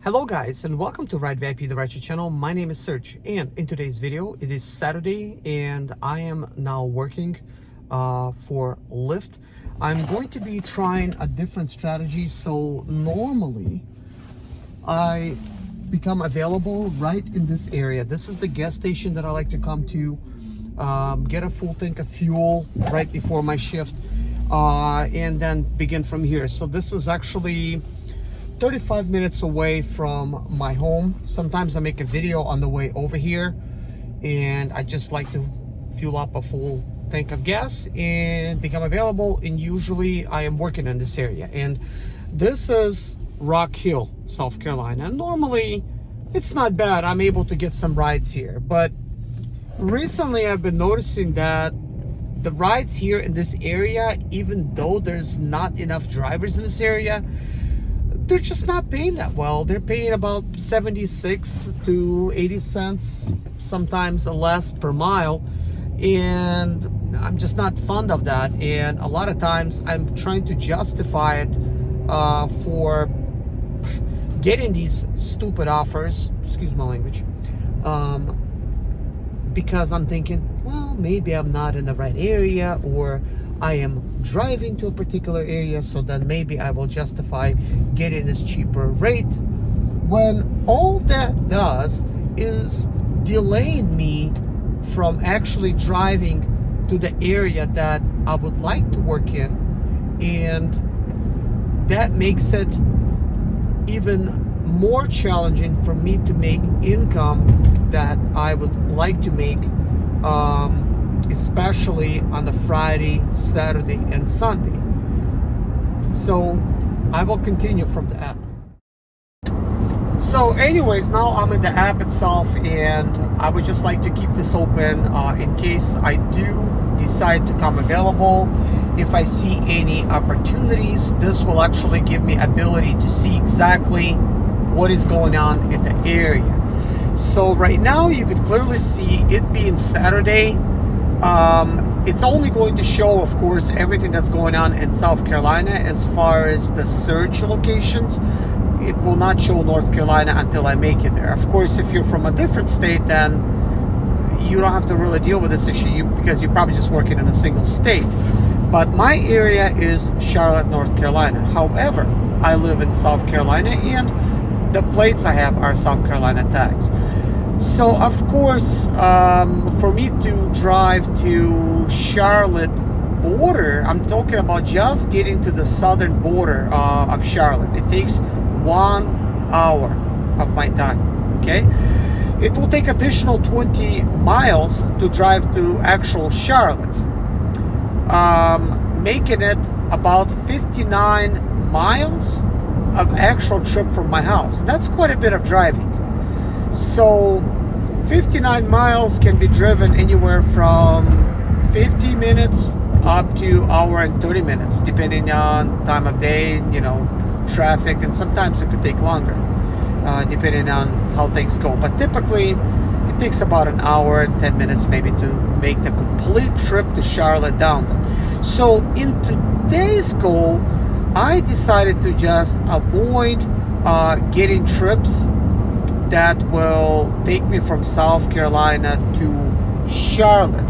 Hello guys, and welcome to Ride VIP, the Rideshare channel. My name is Serge, and in today's video, it is Saturday, and I am now working for Lyft. I'm going to be trying a different strategy. So normally, I become available right in this area. This is the gas station that I like to come to, get a full tank of fuel right before my shift, and then begin from here. So this is actually 35 minutes away from my home. Sometimes I make a video on the way over here, and I just like to fuel up a full tank of gas and become available. And usually I am working in this area, and this is Rock Hill, South Carolina. And normally it's not bad. I'm able to get some rides here, but recently I've been noticing that the rides here in this area, even though there's not enough drivers in this area, they're just not paying that well. They're paying about 76 to 80 cents, sometimes less per mile. And I'm just not fond of that. And a lot of times I'm trying to justify it for getting these stupid offers, excuse my language, because I'm thinking, well, maybe I'm not in the right area, or I am driving to a particular area, so then maybe I will justify getting this cheaper rate, when all that does is delaying me from actually driving to the area that I would like to work in. And that makes it even more challenging for me to make income that I would like to make, especially on the Friday, Saturday, and Sunday. So I will continue from the app. So anyways, now I'm in the app itself, and I would just like to keep this open in case I do decide to come available. If I see any opportunities, this will actually give me ability to see exactly what is going on in the area. So right now you could clearly see it being Saturday. It's only going to show, of course, everything that's going on in South Carolina as far as the search locations. It will not show North Carolina until I make it there. Of course, if you're from a different state, then you don't have to really deal with this issue because you're probably just working in a single state. But my area is Charlotte, North Carolina. However, I live in South Carolina, and the plates I have are South Carolina tags. So of course, for me to drive to Charlotte border, I'm talking about just getting to the southern border of Charlotte. It takes 1 hour of my time, okay? It will take additional 20 miles to drive to actual Charlotte, making it about 59 miles of actual trip from my house. That's quite a bit of driving. So 59 miles can be driven anywhere from 50 minutes up to hour and 30 minutes, depending on time of day, you know, traffic, and sometimes it could take longer, depending on how things go. But typically, it takes about an hour and 10 minutes maybe to make the complete trip to Charlotte down there. So in today's goal, I decided to just avoid getting trips that will take me from South Carolina to Charlotte,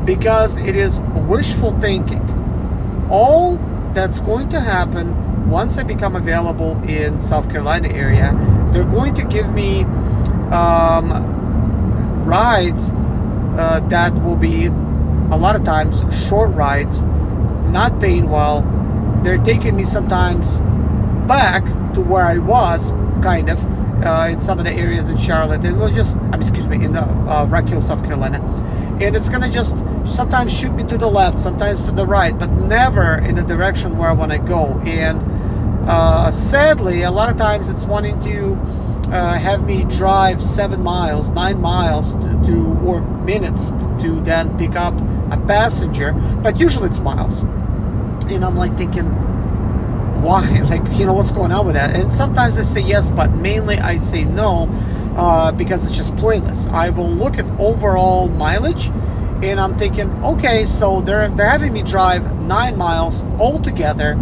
because it is wishful thinking. All that's going to happen once I become available in South Carolina area, they're going to give me rides that will be a lot of times short rides, not paying well. They're taking me sometimes back to where I was, kind of, in some of the areas in Charlotte. It will just, in the Rock Hill, South Carolina. And it's gonna just sometimes shoot me to the left, sometimes to the right, but never in the direction where I wanna go. And sadly, a lot of times it's wanting to have me drive 7 miles, 9 miles or minutes to then pick up a passenger, but usually it's miles. And I'm like thinking, why? Like, you know, what's going on with that? And sometimes I say yes, but mainly I say no, because it's just pointless. I will look at overall mileage, and I'm thinking, okay, so they're having me drive 9 miles altogether.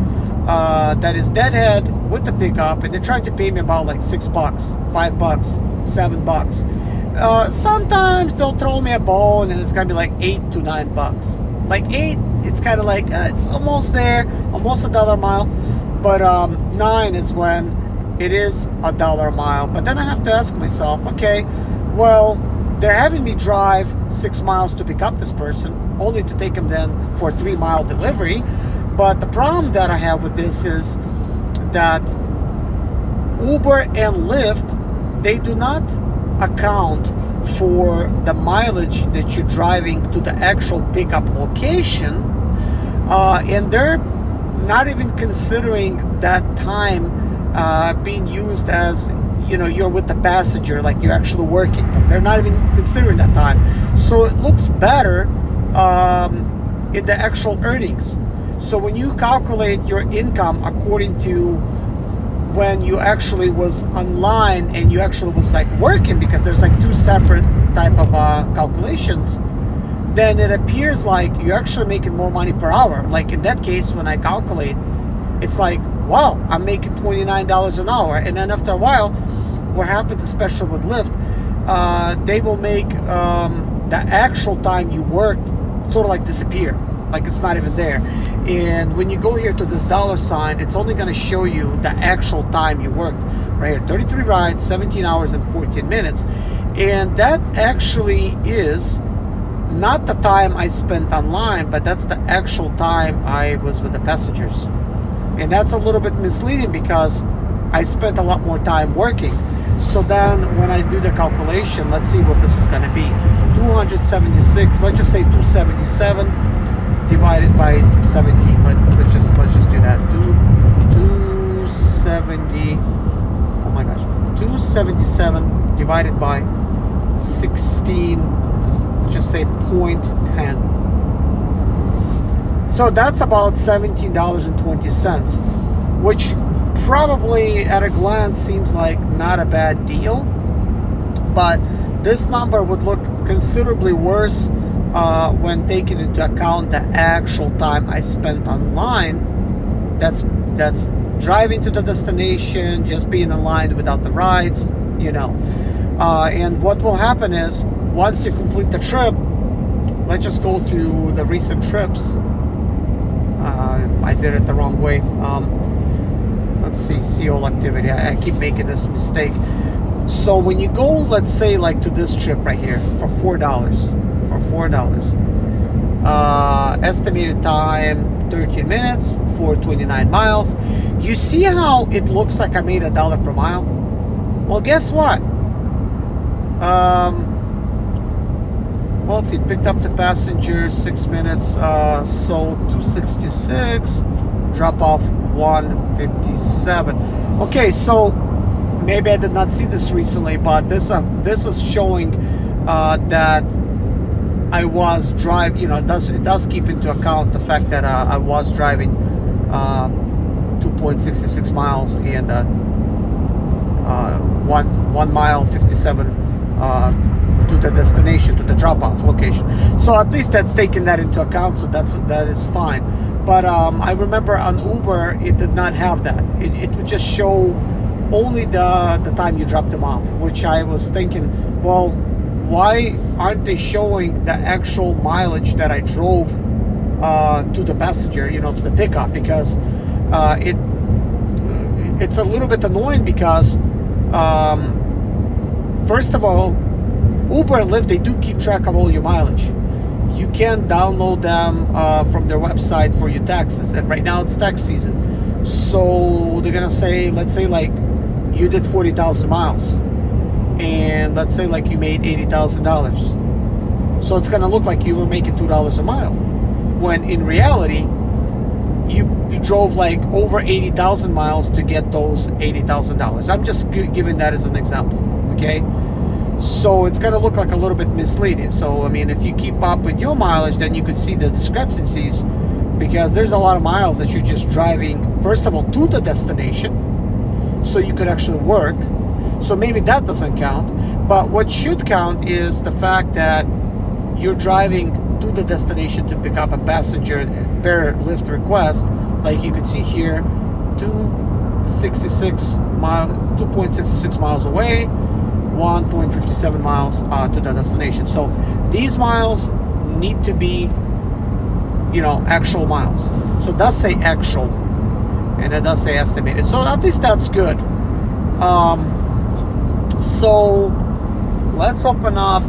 That is deadhead with the pickup, and they're trying to pay me about like $6, $5, $7. Sometimes they'll throw me a bone and it's gonna be like $8 to $9. Like 8, it's kind of like it's almost there, almost $1 a mile. But 9 is when it is $1 a mile. But then I have to ask myself, okay, well, they're having me drive 6 miles to pick up this person, only to take him then for a 3-mile delivery. But the problem that I have with this is that Uber and Lyft, they do not account for the mileage that you're driving to the actual pickup location, and they're not even considering that time being used as, you know, you're with the passenger, like you're actually working. They're not even considering that time. So it looks better in the actual earnings. So when you calculate your income according to when you actually was online and you actually was like working, because there's like 2 separate type of calculations, then it appears like you're actually making more money per hour. Like in that case, when I calculate, it's like, wow, I'm making $29 an hour. And then after a while, what happens, especially with Lyft, they will make the actual time you worked sort of like disappear, like it's not even there. And when you go here to this $, it's only going to show you the actual time you worked. Right here, 33 rides, 17 hours and 14 minutes. And that actually is not the time I spent online, but that's the actual time I was with the passengers. And that's a little bit misleading because I spent a lot more time working. So then when I do the calculation, let's see what this is going to be. 276, let's just say 277 divided by 17. Let's just do that. 270. Oh my gosh. 277 divided by 16. Let's just say 0.10. So that's about $17.20, which probably at a glance seems like not a bad deal, but this number would look considerably worse when taking into account the actual time I spent online. That's driving to the destination, just being online without the rides, you know. And what will happen is once you complete the trip, let's just go to the recent trips. I did it the wrong way. Let's see, see all activity. I keep making this mistake. So when you go, let's say like to this trip right here for $4, estimated time 13 minutes for 29 miles. You see how it looks like I made $1 per mile? Well, guess what? Well, let's see, picked up the passengers 6 minutes, so 266, drop off 157. Okay, so maybe I did not see this recently, but this is showing that I was driving. You know, it does keep into account the fact that I was driving 2.66 miles and 1 mile 57 to the destination, to the drop-off location. So at least that's taking that into account. So that is fine. But I remember on Uber it did not have that. It would just show only the time you dropped them off, which I was thinking, well, why aren't they showing the actual mileage that I drove to the passenger, you know, to the pickup? Because it's a little bit annoying because first of all, Uber and Lyft, they do keep track of all your mileage. You can download them from their website for your taxes, and right now it's tax season, so they're gonna say, let's say like you did 40,000 miles, and let's say like you made $80,000, so it's gonna look like you were making $2 a mile, when in reality you drove like over 80,000 miles to get those $80,000. I'm just giving that as an example, okay? So it's going to look like a little bit misleading. So, I mean, if you keep up with your mileage, then you could see the discrepancies, because there's a lot of miles that you're just driving, first of all, to the destination, so you could actually work. So maybe that doesn't count. But what should count is the fact that you're driving to the destination to pick up a passenger per Lyft request. Like you could see here, 2 2.66 miles away, 1.57 miles to the destination. So these miles need to be, actual miles. So it does say actual, and it does say estimated. So at least that's good. So let's open up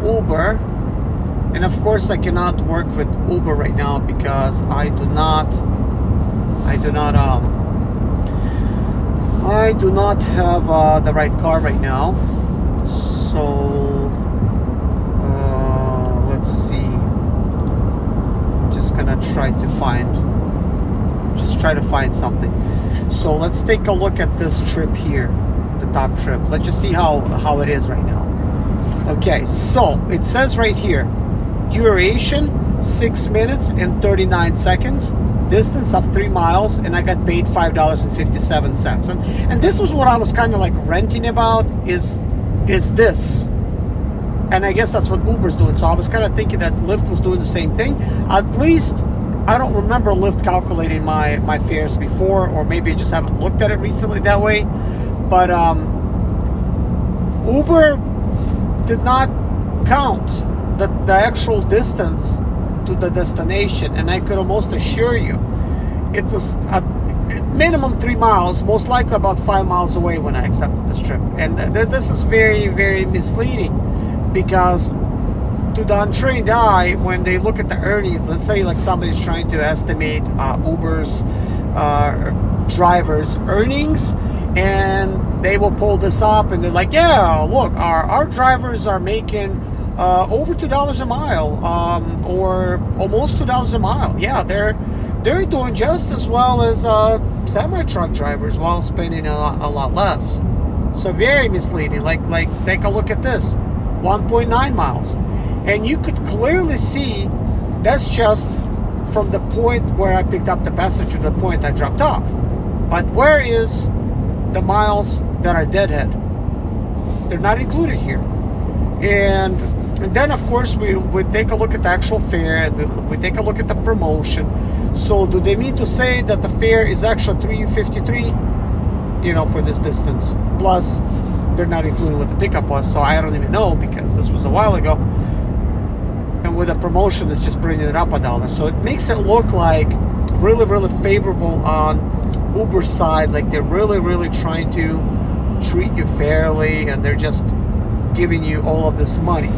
Uber. And of course I cannot work with Uber right now because I do not have the right car right now. So let's see. I'm just gonna try to find something. So let's take a look at this trip here, the top trip. Let's just see how it is right now. Okay, so it says right here, duration 6 minutes and 39 seconds, distance of 3 miles, and I got paid $5.57. And this was what I was kind of like ranting about, is this. And I guess that's what Uber's doing. So I was kind of thinking that Lyft was doing the same thing. At least I don't remember Lyft calculating my fares before, or maybe I just haven't looked at it recently that way. But Uber did not count the actual distance to the destination, and I could almost assure you it was at minimum 3 miles, most likely about 5 miles away when I accepted this trip. And this is very, very misleading, because to the untrained eye, when they look at the earnings, let's say like somebody's trying to estimate Uber's drivers' earnings, and they will pull this up and they're like, yeah, look, our drivers are making over $2 a mile, or almost $2 a mile. Yeah, they're doing just as well as semi-truck drivers while spending a lot less. So very misleading. Like take a look at this, 1.9 miles, and you could clearly see that's just from the point where I picked up the passenger to the point I dropped off. But where is the miles that are deadhead? They're not included here. And then of course we take a look at the actual fare, and we take a look at the promotion. So do they mean to say that the fare is actually $3.53, for this distance? Plus they're not including what the pickup was, so I don't even know, because this was a while ago. And with a promotion, it's just bringing it up $1. So it makes it look like really, really favorable on Uber's side, like they're really, really trying to treat you fairly, and they're just giving you all of this money.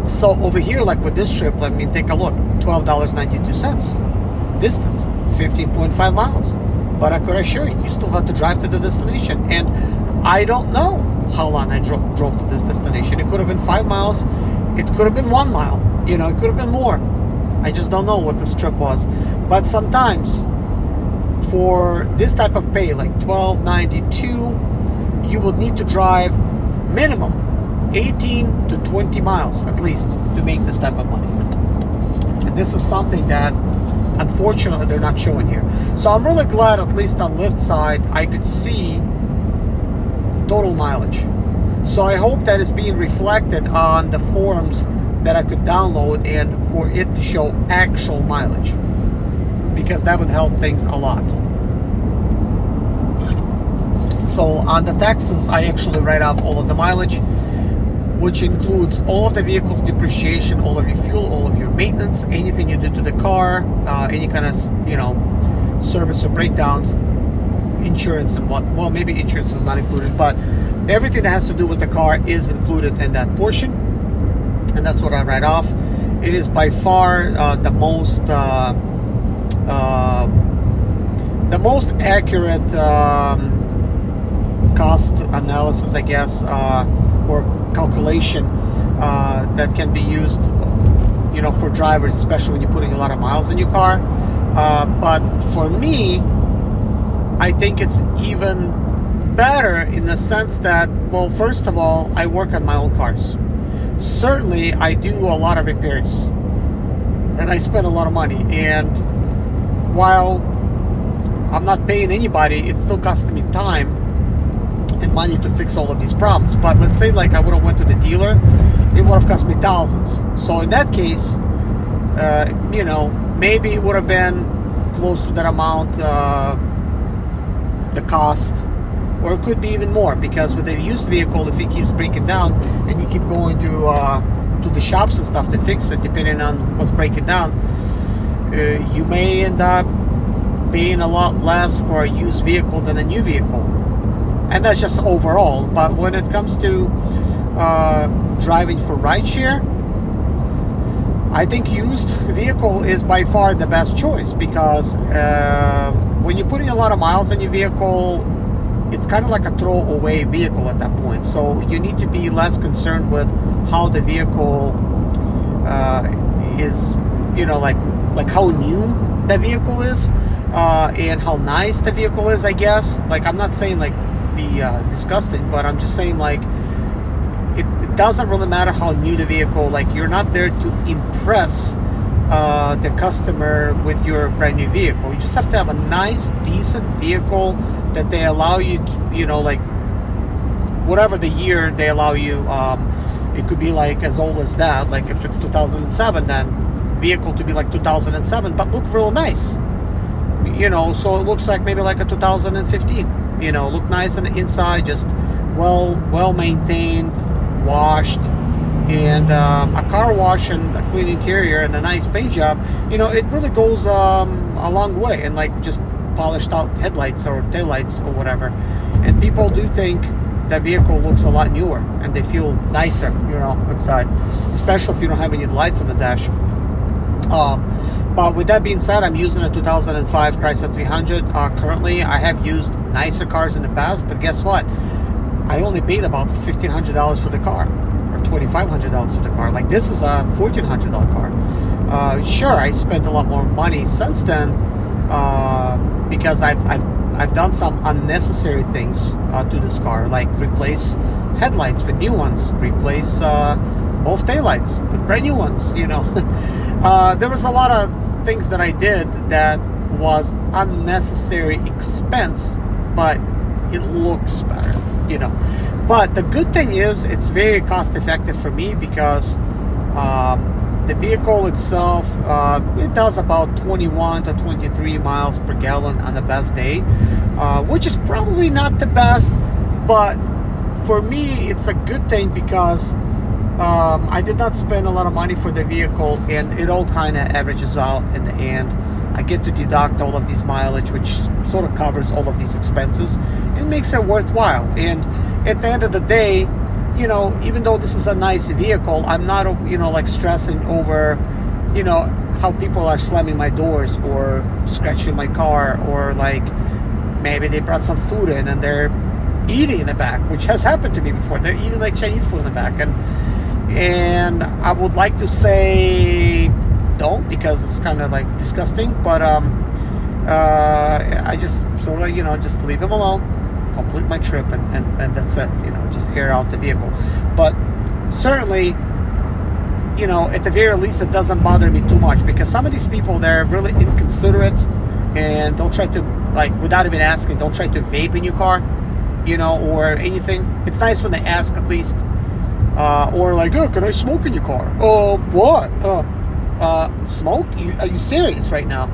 So over here, like with this trip, let me take a look. $12.92. Distance 15.5 miles. But I could assure you, you still have to drive to the destination. And I don't know how long I drove to this destination. It could have been 5 miles. It could have been 1 mile. It could have been more. I just don't know what this trip was. But sometimes for this type of pay, like $12.92, you will need to drive minimum 18 to 20 miles at least to make this type of money. And this is something that unfortunately they're not showing here. So I'm really glad, at least on Lyft side, I could see total mileage. So I hope that is being reflected on the forms that I could download, and for it to show actual mileage, because that would help things a lot. So on the taxes, I actually write off all of the mileage, which includes all of the vehicle's depreciation, all of your fuel, all of your maintenance, anything you do to the car, any kind of, service or breakdowns, insurance and well, maybe insurance is not included, but everything that has to do with the car is included in that portion, and that's what I write off. It is by far the most accurate cost analysis, I guess, or calculation that can be used, for drivers, especially when you're putting a lot of miles in your car. But for me, I think it's even better in the sense that, well, first of all, I work on my own cars. Certainly, I do a lot of repairs, and I spend a lot of money. And while I'm not paying anybody, it's still costing me time and money to fix all of these problems. But let's say like I would have went to the dealer, it would have cost me thousands. So in that case, maybe it would have been close to that amount the cost, or it could be even more, because with a used vehicle, if it keeps breaking down and you keep going to the shops and stuff to fix it, depending on what's breaking down, you may end up paying a lot less for a used vehicle than a new vehicle. And that's just overall. But when it comes to driving for rideshare, I think used vehicle is by far the best choice, because when you're putting a lot of miles on your vehicle, it's kind of like a throwaway vehicle at that point. So you need to be less concerned with how the vehicle is, like how new the vehicle is, and how nice the vehicle is, I guess. Like, I'm not saying like be disgusting, but I'm just saying like it doesn't really matter how new the vehicle. Like, you're not there to impress the customer with your brand new vehicle. You just have to have a nice, decent vehicle that they allow you to, like whatever the year they allow you. It could be like as old as that. Like if it's 2007, then vehicle to be like 2007, but look real nice. So it looks like maybe like a 2015. Look nice on the inside, just well maintained, washed, and a car wash and a clean interior and a nice paint job. It really goes a long way. And like just polished out headlights or taillights or whatever, and people do think that vehicle looks a lot newer and they feel nicer, inside, especially if you don't have any lights on the dash. But with that being said, I'm using a 2005 Chrysler 300 currently. I have used nicer cars in the past, but guess what? I only paid about $1,500 for the car, or $2,500 for the car. Like, this is a $1,400 car. Sure, I spent a lot more money since then, because I've done some unnecessary things to this car, like replace headlights with new ones, replace both taillights with brand new ones. There was a lot of things that I did that was unnecessary expense, but it looks better, But the good thing is it's very cost effective for me, because the vehicle itself, it does about 21 to 23 miles per gallon on the best day, which is probably not the best, but for me it's a good thing, because I did not spend a lot of money for the vehicle, and it all kind of averages out in the end. I get to deduct all of these mileage, which sort of covers all of these expenses. It makes it worthwhile. And at the end of the day, even though this is a nice vehicle, I'm not, like stressing over, how people are slamming my doors or scratching my car, or like maybe they brought some food in and they're eating in the back, which has happened to me before. They're eating like Chinese food in the back, and I would like to say don't, because it's kind of like disgusting, but I just sort of just leave them alone, complete my trip, and that's it. Just air out the vehicle. But certainly, at the very least, it doesn't bother me too much, because some of these people, they're really inconsiderate, and they'll try to, like, without even asking, they'll try to vape in your car, or anything. It's nice when they ask, at least. Or like, oh, can I smoke in your car? Oh, what? Smoke? Are you serious right now?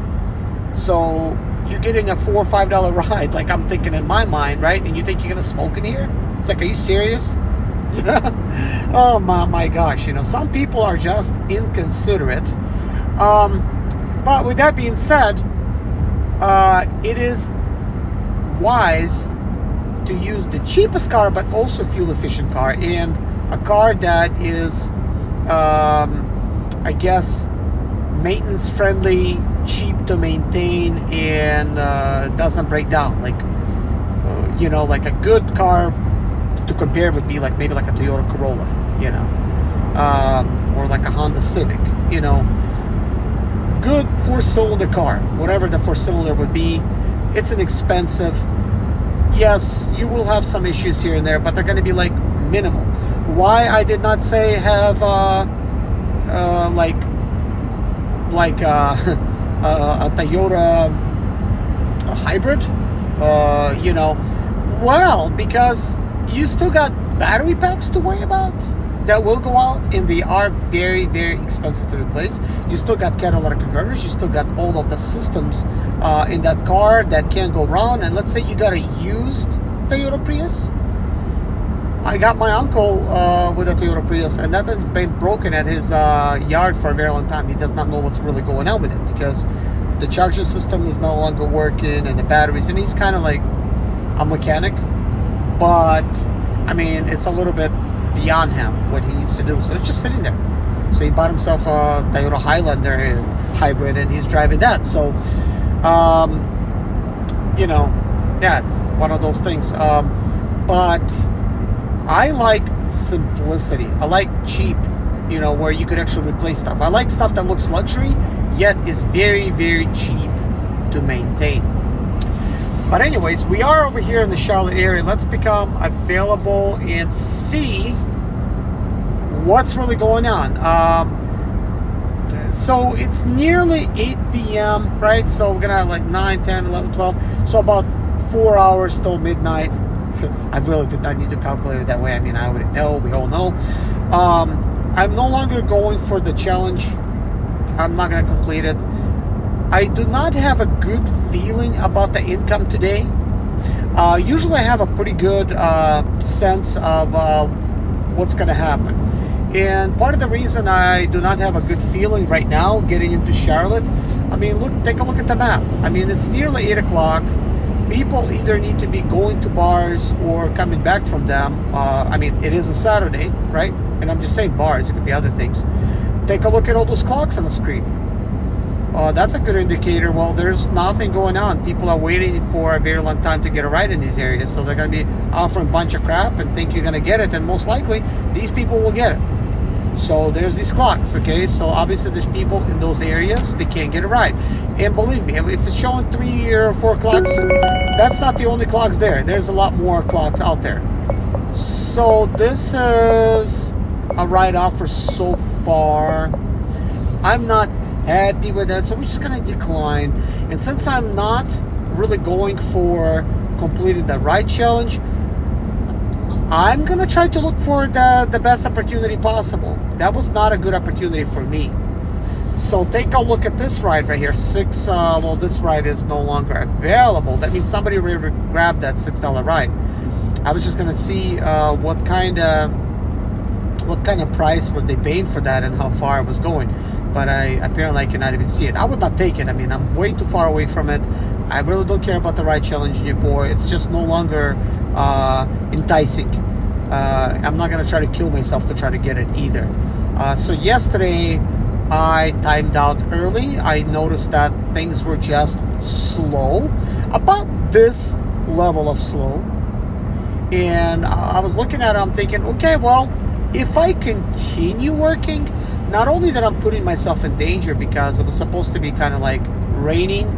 So you're getting a $4 or $5 ride, like I'm thinking in my mind, right? And you think you're gonna smoke in here? It's like, are you serious? Oh my gosh, some people are just inconsiderate. But with that being said, it is wise to use the cheapest car, but also fuel efficient car, and a car that is, I guess, maintenance friendly, cheap to maintain, and doesn't break down. Like, like a good car to compare would be like maybe like a Toyota Corolla, or like a Honda Civic, good 4-cylinder car, whatever the 4-cylinder would be. It's an expensive. Yes, you will have some issues here and there, but they're going to be like minimal. Why I did not say have like a Toyota hybrid, well, because you still got battery packs to worry about. that will go out, and they are very, very expensive to replace. You still got catalytic converters, you still got all of the systems in that car that can go wrong. And let's say you got a used Toyota Prius. I got my uncle with a Toyota Prius, and that has been broken at his yard for a very long time. He does not know what's really going on with it, because the charging system is no longer working, and the batteries, and he's kind of like a mechanic, but I mean, it's a little bit beyond him what he needs to do. So it's just sitting there. So he bought himself a Toyota Highlander hybrid, and he's driving that. So you know, yeah, it's one of those things. But I like simplicity. I like cheap, you know, where you could actually replace stuff. I like stuff that looks luxury yet is very, very cheap to maintain. But anyways, we are over here in the Charlotte area. Let's become available and see what's really going on. So it's nearly 8 p.m., right? So we're gonna have like 9, 10, 11, 12. So about 4 hours till midnight. I really did not need to calculate it that way. I mean, I wouldn't know. We all know. I'm no longer going for the challenge. I'm not going to complete it. I do not have a good feeling about the income today. Usually I have a pretty good sense of what's going to happen. And part of the reason I do not have a good feeling right now getting into Charlotte, I mean, take a look at the map. I mean, it's nearly 8 o'clock. People either need to be going to bars or coming back from them. I mean, it is a Saturday, right? And I'm just saying bars, it could be other things. Take a look at all those clocks on the screen. That's a good indicator. Well, there's nothing going on. People are waiting for a very long time to get a ride in these areas. So they're going to be offering a bunch of crap and think you're going to get it. And most likely, these people will get it. So there's these clocks, okay? So obviously there's people in those areas, they can't get a ride. And believe me, if it's showing 3 or 4 clocks, that's not the only clocks there. There's a lot more clocks out there. So this is a ride offer so far. I'm not happy with that, so we're just gonna decline. And since I'm not really going for completing the ride challenge, I'm gonna try to look for the best opportunity possible. That was not a good opportunity for me. So take a look at this ride right here. Well, this ride is no longer available. That means somebody really grabbed that $6 ride. I was just gonna see what kind of price was they paying for that and how far it was going. But apparently I cannot even see it. I would not take it. I mean, I'm way too far away from it. I really don't care about the ride challenge anymore. It's just no longer enticing. I'm not gonna try to kill myself to try to get it either. So yesterday I timed out early. I noticed that things were just slow, about this level of slow. And I was looking at it, I'm thinking, okay, well, if I continue working, not only that I'm putting myself in danger because it was supposed to be kind of like raining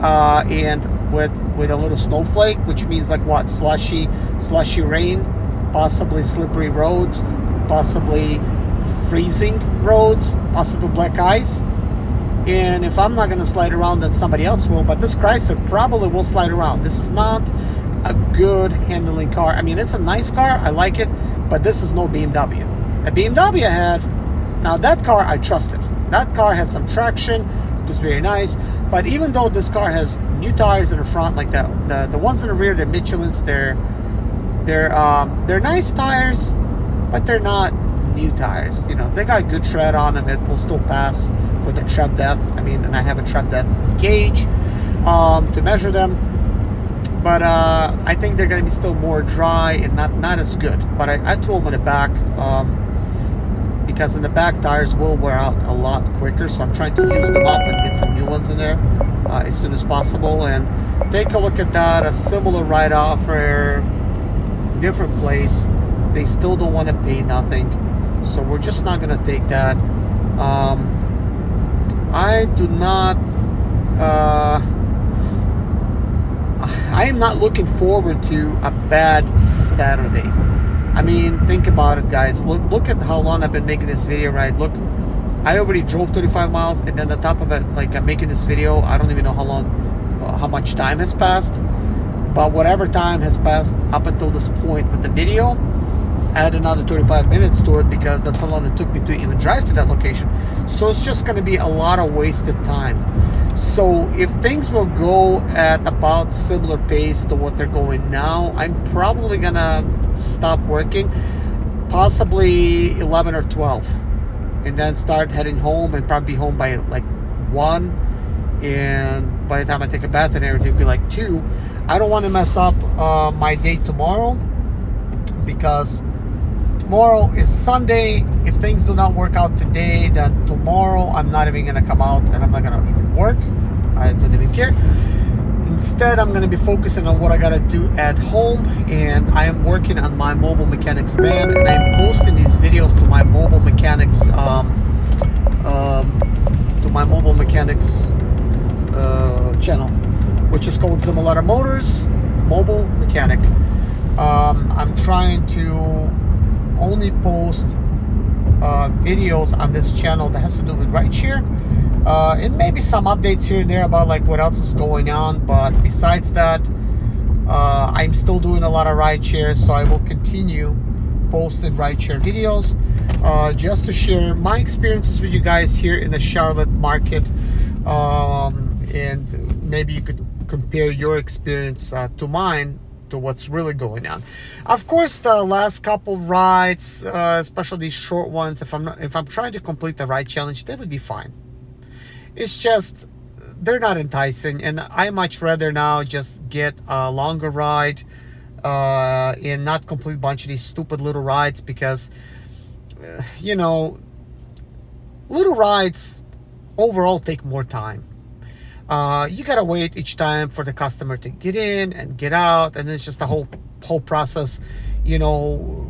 and with a little snowflake, which means like what, slushy rain, possibly slippery roads, possibly freezing roads, possibly black ice. And if I'm not going to slide around, then somebody else will. But this Chrysler probably will slide around. This is not a good handling car. I mean, it's a nice car, I like it, but this is no BMW. The BMW I had, now that car I trusted. That car had some traction, it was very nice. But even though this car has new tires in the front, like the ones in the rear, they're Michelin's, they're nice tires, but they're not new tires. You know, they got good tread on them. It will still pass for the tread depth. I mean, and I have a tread depth gauge to measure them. But I think they're going to be still more dry and not as good. But I threw them in the back because in the back tires will wear out a lot quicker. So I'm trying to use them up and get some new ones in there as soon as possible. And take a look at that. A similar ride offer, different place. They still don't want to pay nothing. So we're just not going to take that. I do not... I am not looking forward to a bad Saturday. I mean, think about it, guys. Look at how long I've been making this video, right? Look, I already drove 35 miles, and then on top of it, like, I'm making this video. I don't even know how much time has passed. But whatever time has passed up until this point with the video, add another 35 minutes to it because that's how long it took me to even drive to that location. So it's just going to be a lot of wasted time. So if things will go at about similar pace to what they're going now, I'm probably going to stop working, possibly 11 or 12, and then start heading home, and probably be home by like 1, and by the time I take a bath and everything, it'll be like 2. I don't want to mess up my day tomorrow, because tomorrow is Sunday. If things do not work out today, then tomorrow I'm not even going to come out, and I'm not going to even work. I don't even care. Instead, I'm going to be focusing on what I got to do at home, and I am working on my mobile mechanics van, and I'm posting these videos to my mobile mechanics channel, which is called Similar Motors Mobile Mechanic. I'm trying to only post videos on this channel that has to do with rideshare, and maybe some updates here and there about like what else is going on. But besides that, I'm still doing a lot of rideshare, so I will continue posting rideshare videos just to share my experiences with you guys here in the Charlotte market, and maybe you could compare your experience to mine, to what's really going on. Of course, the last couple rides, especially these short ones, if I'm trying to complete the ride challenge, they would be fine. It's just they're not enticing, and I much rather now just get a longer ride and not complete a bunch of these stupid little rides, because you know, little rides overall take more time. You gotta wait each time for the customer to get in and get out, and it's just a whole process. You know,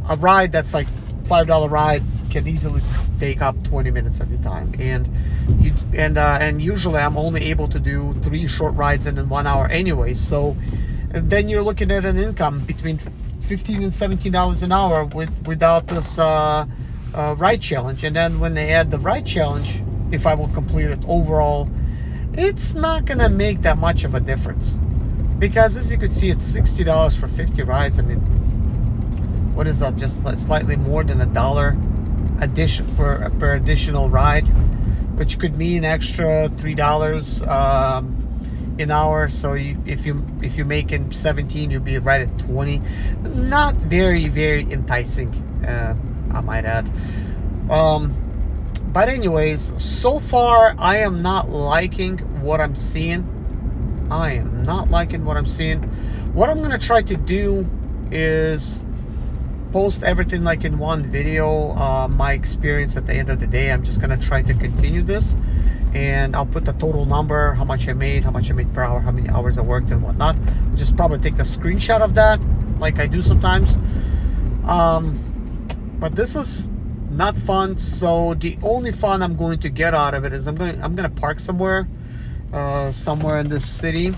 a ride that's like $5 ride can easily take up 20 minutes of your time, and usually I'm only able to do 3 short rides in 1 hour anyway. So then you're looking at an income between $15 and $17 an hour without this ride challenge. And then when they add the ride challenge, if I will complete it overall, it's not gonna make that much of a difference, because as you could see, it's $60 for 50 rides. I mean, what is that? Just slightly more than $1 addition per additional ride, which could mean extra $3 an hour. So if you're making 17, you'll be right at 20. Not very enticing, I might add. But anyways, so far I am not liking what I'm seeing. What I'm gonna try to do is post everything like in one video, my experience at the end of the day. I'm just gonna try to continue this, and I'll put the total number, how much I made per hour, how many hours I worked and whatnot. I'll just probably take a screenshot of that like I do sometimes. But this is not fun. So the only fun I'm going to get out of it is I'm gonna park somewhere in this city,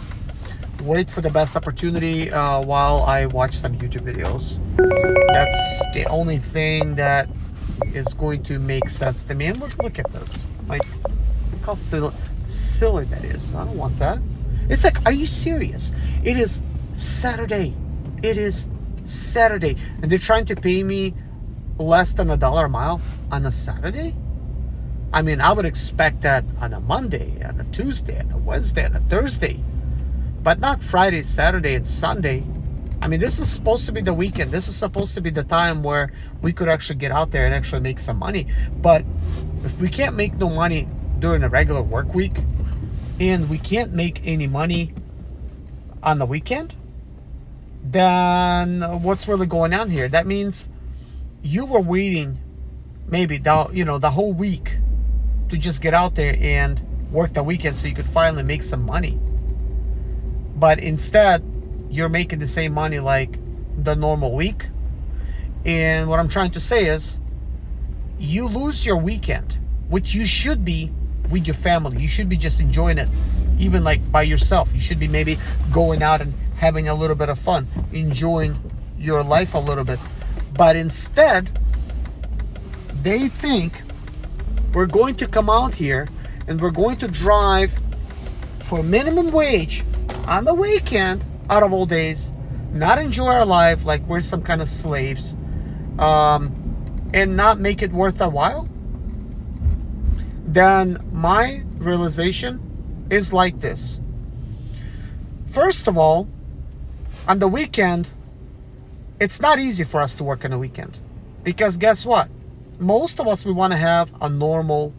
wait for the best opportunity while I watch some YouTube videos. That's the only thing that is going to make sense to me. And look at this, like, look how silly that is. I don't want that. It's like, are you serious? It is Saturday, and they're trying to pay me less than $1 a mile on a Saturday? I mean, I would expect that on a Monday, on a Tuesday, on a Wednesday, on a Thursday, but not Friday, Saturday, and Sunday. I mean, this is supposed to be the weekend. This is supposed to be the time where we could actually get out there and actually make some money. But if we can't make no money during a regular work week, and we can't make any money on the weekend, then what's really going on here? That means you were waiting maybe the whole week to just get out there and work the weekend so you could finally make some money. But instead, you're making the same money like the normal week. And what I'm trying to say is, you lose your weekend, which you should be with your family. You should be just enjoying it, even like by yourself. You should be maybe going out and having a little bit of fun, enjoying your life a little bit. But instead, they think we're going to come out here and we're going to drive for minimum wage on the weekend, out of all days, not enjoy our life like we're some kind of slaves, and not make it worth our while, then my realization is like this. First of all, on the weekend, it's not easy for us to work on the weekend, because guess what? Most of us, we want to have a normal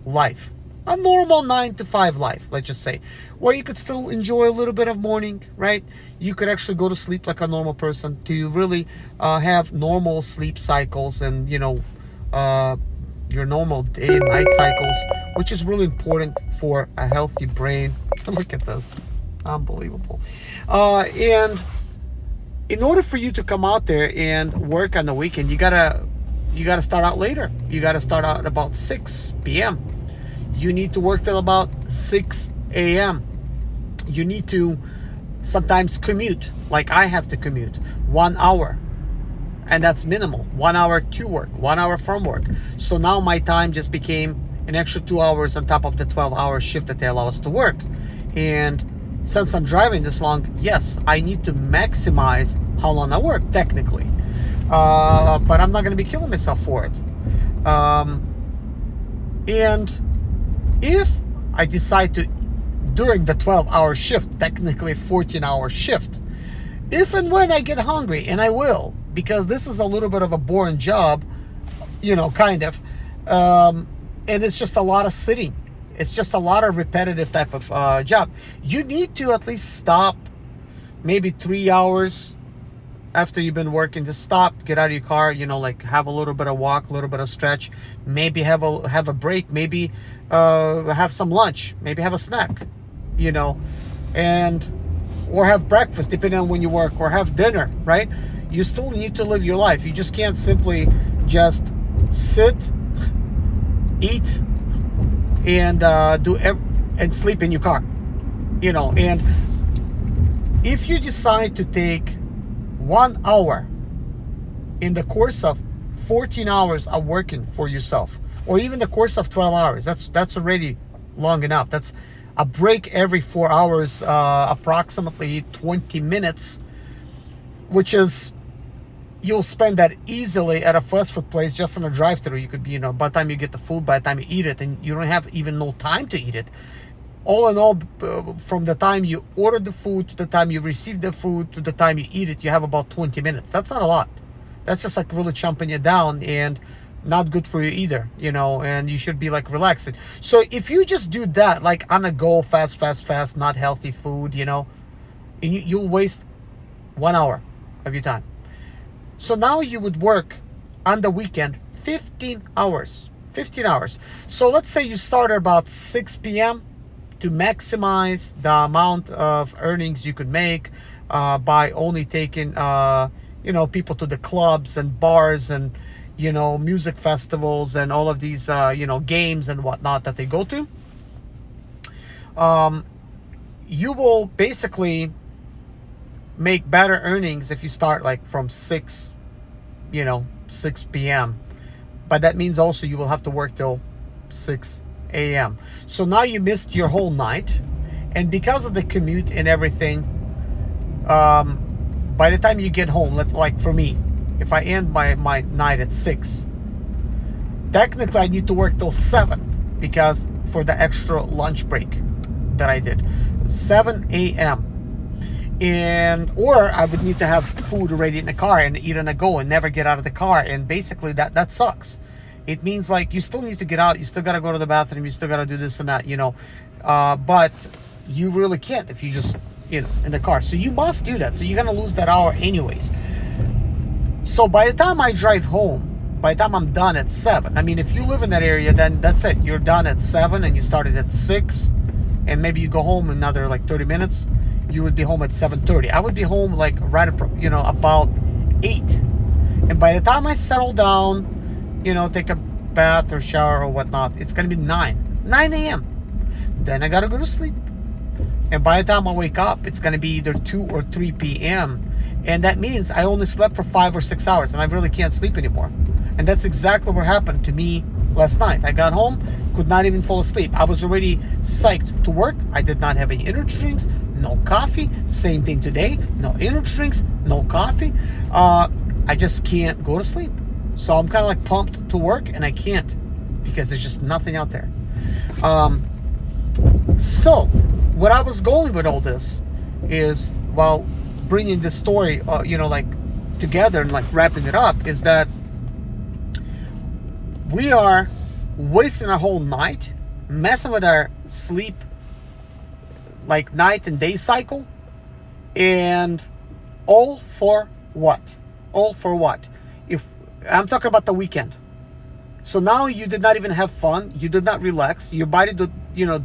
life, a normal 9 to 5 life, let's just say, where you could still enjoy a little bit of morning, right? You could actually go to sleep like a normal person, to really have normal sleep cycles, and your normal day and night cycles, which is really important for a healthy brain. Look at this, unbelievable. And in order for you to come out there and work on the weekend, you gotta start out later. You gotta start out at about 6 p.m. You need to work till about 6 a.m. You need to sometimes commute, like I have to commute 1 hour, and that's minimal. 1 hour to work, 1 hour from work. So now my time just became an extra 2 hours on top of the 12-hour shift that they allow us to work. And since I'm driving this long, yes, I need to maximize how long I work, technically. But I'm not going to be killing myself for it. And if I decide to, during the 12-hour shift, technically 14-hour shift, if and when I get hungry, and I will, because this is a little bit of a boring job, kind of, and it's just a lot of sitting. It's just a lot of repetitive type of job. You need to at least stop maybe 3 hours after you've been working, to stop, get out of your car, like have a little bit of walk, a little bit of stretch, maybe have a break, maybe have some lunch, maybe have a snack, and or have breakfast, depending on when you work, or have dinner, right? You still need to live your life. You just can't simply just sit, eat, and and sleep in your car, and if you decide to take 1 hour in the course of 14 hours of working for yourself, or even the course of 12 hours, that's already long enough. That's a break every 4 hours, approximately 20 minutes, which is, you'll spend that easily at a fast food place, just on a drive-through. You could be, by the time you get the food, by the time you eat it, and you don't have even no time to eat it. All in all, from the time you order the food to the time you receive the food to the time you eat it, you have about 20 minutes. That's not a lot. That's just like really chumping you down, and not good for you either, and you should be like relaxing. So if you just do that, like on a go, fast, not healthy food, and you'll waste 1 hour of your time. So now you would work on the weekend 15 hours. So let's say you start at about 6 p.m. to maximize the amount of earnings you could make by only taking, people to the clubs and bars and, music festivals and all of these, games and whatnot that they go to. You will basically make better earnings if you start like from 6 p.m. But that means also you will have to work till 6 a.m. So now you missed your whole night, and because of the commute and everything, by the time you get home, let's, like for me, if I end my night at 6, technically I need to work till 7, because for the extra lunch break that I did, 7 a.m. And or I would need to have food ready in the car and eat on the go and never get out of the car, and basically that sucks. It means like you still need to get out, you still got to go to the bathroom, you still got to do this and that, but you really can't if you just, in the car. So you must do that. So you're going to lose that hour anyways. So by the time I drive home, by the time I'm done at 7, I mean, if you live in that area, then that's it. You're done at 7 and you started at 6, and maybe you go home another like 30 minutes, you would be home at 7:30. I would be home like right, about 8. And by the time I settle down, take a bath or shower or whatnot, it's going to be 9 a.m. Then I got to go to sleep. And by the time I wake up, it's going to be either 2 or 3 p.m. And that means I only slept for 5 or 6 hours, and I really can't sleep anymore. And that's exactly what happened to me last night. I got home, could not even fall asleep. I was already psyched to work. I did not have any energy drinks, no coffee. Same thing today, no energy drinks, no coffee. I just can't go to sleep. So I'm kind of like pumped to work, and I can't because there's just nothing out there. So what I was going with all this is, while bringing this story, like together and like wrapping it up, is that we are wasting our whole night, messing with our sleep, like night and day cycle, and all for what? All for what? If I'm talking about the weekend. So now you did not even have fun. You did not relax. Your body,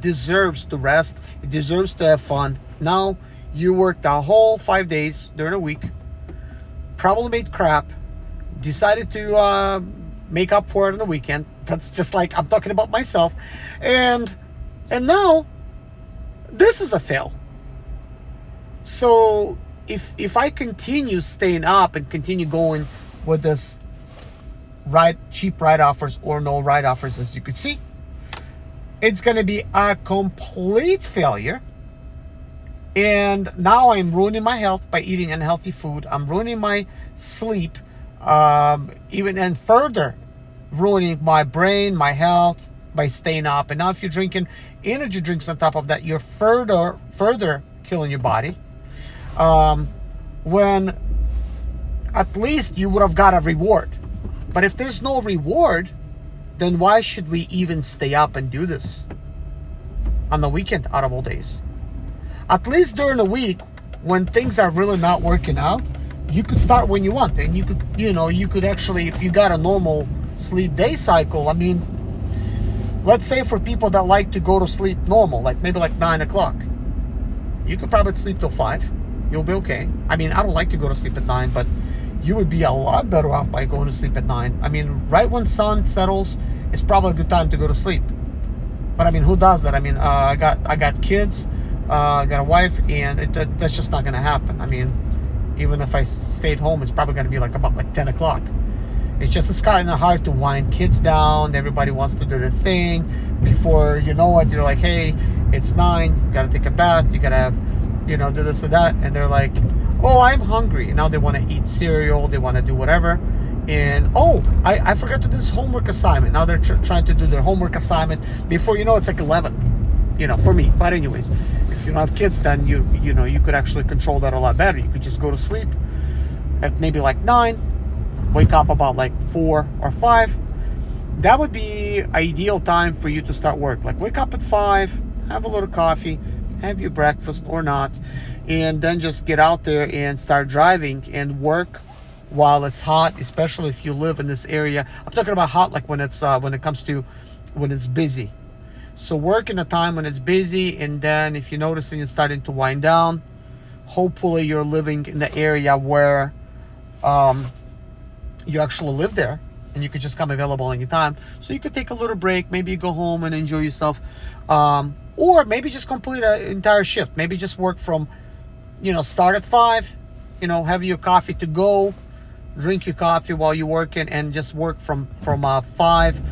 deserves to rest. It deserves to have fun. Now you worked the whole 5 days during a week. Probably made crap. Decided to make up for it on the weekend. That's just like, I'm talking about myself. And now this is a fail. So if I continue staying up and continue going with this cheap ride offers or no ride offers, as you could see, it's going to be a complete failure. And now I'm ruining my health by eating unhealthy food. I'm ruining my sleep, even and further ruining my brain, my health by staying up. And now if you're drinking energy drinks on top of that, you're further killing your body. When at least you would have got a reward. But if there's no reward, then why should we even stay up and do this on the weekend out of all days? At least during the week, when things are really not working out, you could start when you want. And you could actually, if you got a normal sleep day cycle, I mean, let's say for people that like to go to sleep normal, like maybe like 9 o'clock, you could probably sleep till 5. You'll be okay. I mean, I don't like to go to sleep at 9, but you would be a lot better off by going to sleep at 9. I mean, right when sun settles, it's probably a good time to go to sleep. But I mean, who does that? I mean, I got kids, I got a wife, and that's just not going to happen. I mean, even if I stayed home, it's probably going to be like about like 10 o'clock. It's kind of hard to wind kids down. Everybody wants to do their thing. Before you know it, you're like, hey, it's 9, you got to take a bath, you got to have, do this or that. And they're like, oh, I'm hungry. And now they want to eat cereal, they want to do whatever. And I forgot to do this homework assignment. Now they're trying to do their homework assignment. Before you know, it's like 11, for me. But anyways, if you don't have kids, then you could actually control that a lot better. You could just go to sleep at maybe like 9, wake up about like 4 or 5. That would be ideal time for you to start work. Like wake up at 5, have a little coffee, have your breakfast or not, and then just get out there and start driving and work while it's hot, especially if you live in this area. I'm talking about hot like when it's busy. So work in the time when it's busy, and then if you're noticing it's starting to wind down, hopefully you're living in the area where you actually live there and you could just come available anytime. So you could take a little break, maybe you go home and enjoy yourself, or maybe just complete an entire shift. Maybe just work from, start at 5, have your coffee to go, drink your coffee while you're working, and just work from 5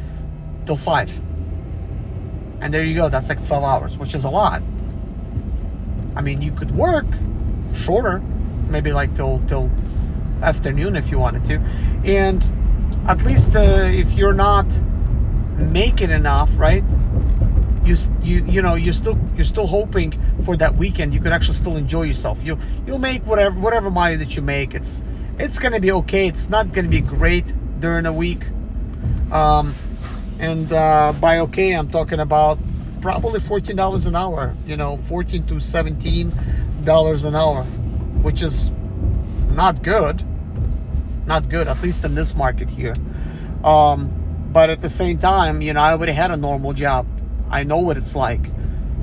till 5. And there you go. That's like 12 hours, which is a lot. I mean, you could work shorter, maybe like till afternoon if you wanted to. And at least if you're not making enough, right? You're still hoping for that weekend. You could actually still enjoy yourself. You'll make whatever money that you make. It's gonna be okay. It's not gonna be great during a week. And by okay, I'm talking about probably $14 an hour. $14 to $17 an hour, which is not good. Not good, at least in this market here. But at the same time, I already had a normal job. I know what it's like.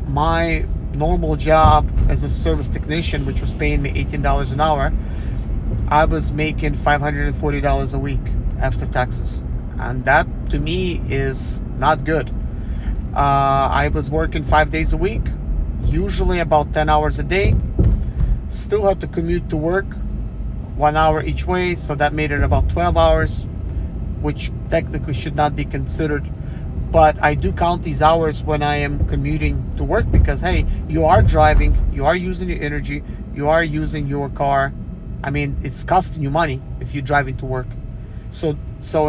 My normal job as a service technician, which was paying me $18 an hour, I was making $540 a week after taxes. And that to me is not good. I was working 5 days a week, usually about 10 hours a day. Still had to commute to work 1 hour each way, so that made it about 12 hours, which technically should not be considered but I do count these hours when I am commuting to work, because hey, you are driving, you are using your energy, you are using your car. I mean, it's costing you money if you're driving to work. So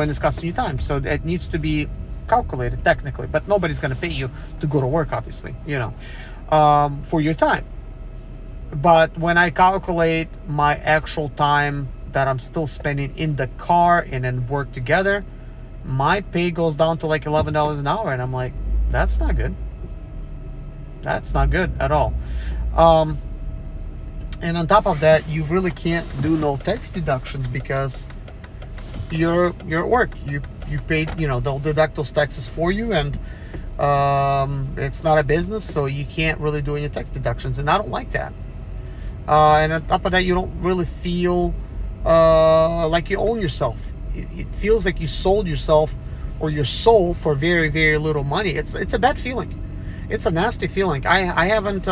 and it's costing you time. So it needs to be calculated technically, but nobody's going to pay you to go to work, obviously, for your time. But when I calculate my actual time that I'm still spending in the car and then work together, my pay goes down to like $11 an hour, and I'm like, that's not good. That's not good at all. And on top of that, you really can't do no tax deductions because you're at work. You paid, they'll deduct those taxes for you, and it's not a business, so you can't really do any tax deductions, and I don't like that. And on top of that, you don't really feel like you own yourself. It feels like you sold yourself or your soul for very, very little money. It's a bad feeling. It's a nasty feeling. I haven't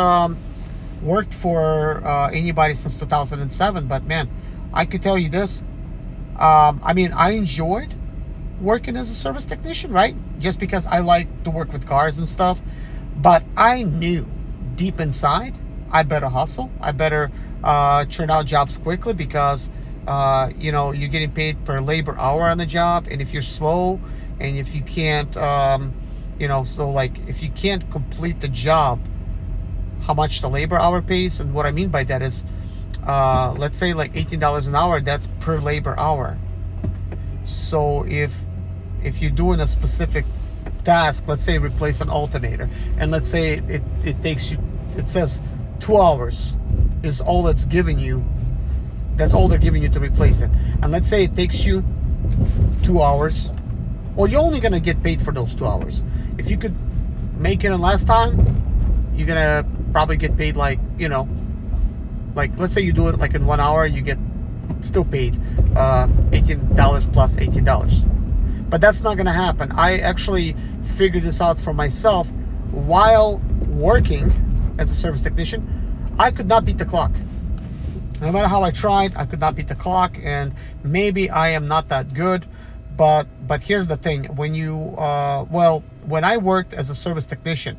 worked for anybody since 2007, but man, I could tell you this. I mean, I enjoyed working as a service technician, right? Just because I like to work with cars and stuff. But I knew deep inside, I better hustle. I better churn out jobs quickly, because you're getting paid per labor hour on the job. And if you're slow, and if you can't, so like if you can't complete the job, how much the labor hour pays. And what I mean by that is, let's say like $18 an hour, that's per labor hour. So if you're doing a specific task, let's say replace an alternator, and let's say it takes you, it says 2 hours is all that's giving you, that's all they're giving you to replace it. And let's say it takes you 2 hours. Well, you're only gonna get paid for those 2 hours. If you could make it in less time, you're gonna probably get paid like, like let's say you do it like in 1 hour, you get still paid $18 plus $18. But that's not gonna happen. I actually figured this out for myself while working as a service technician. I could not beat the clock. No matter how I tried, I could not beat the clock. And maybe I am not that good, but here's the thing. When you when I worked as a service technician,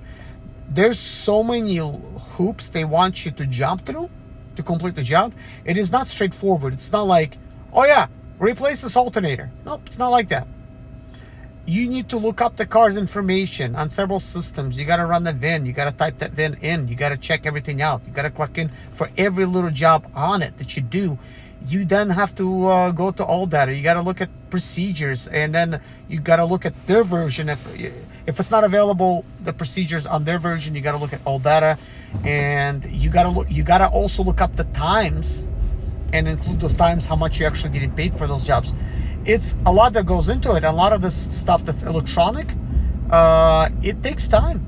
there's so many hoops they want you to jump through to complete the job. It is not straightforward. It's not like, oh yeah, replace this alternator. Nope, it's not like that. You need to look up the car's information on several systems. You got to run the VIN. You got to type that VIN in. You got to check everything out. You got to click in for every little job on it that you do. You then have to go to all data. You got to look at procedures, and then you got to look at their version. If it's not available, the procedures on their version, you got to look at all data, and you got to also look up the times and include those times, how much you actually getting paid for those jobs. It's a lot that goes into it. A lot of this stuff that's electronic, it takes time.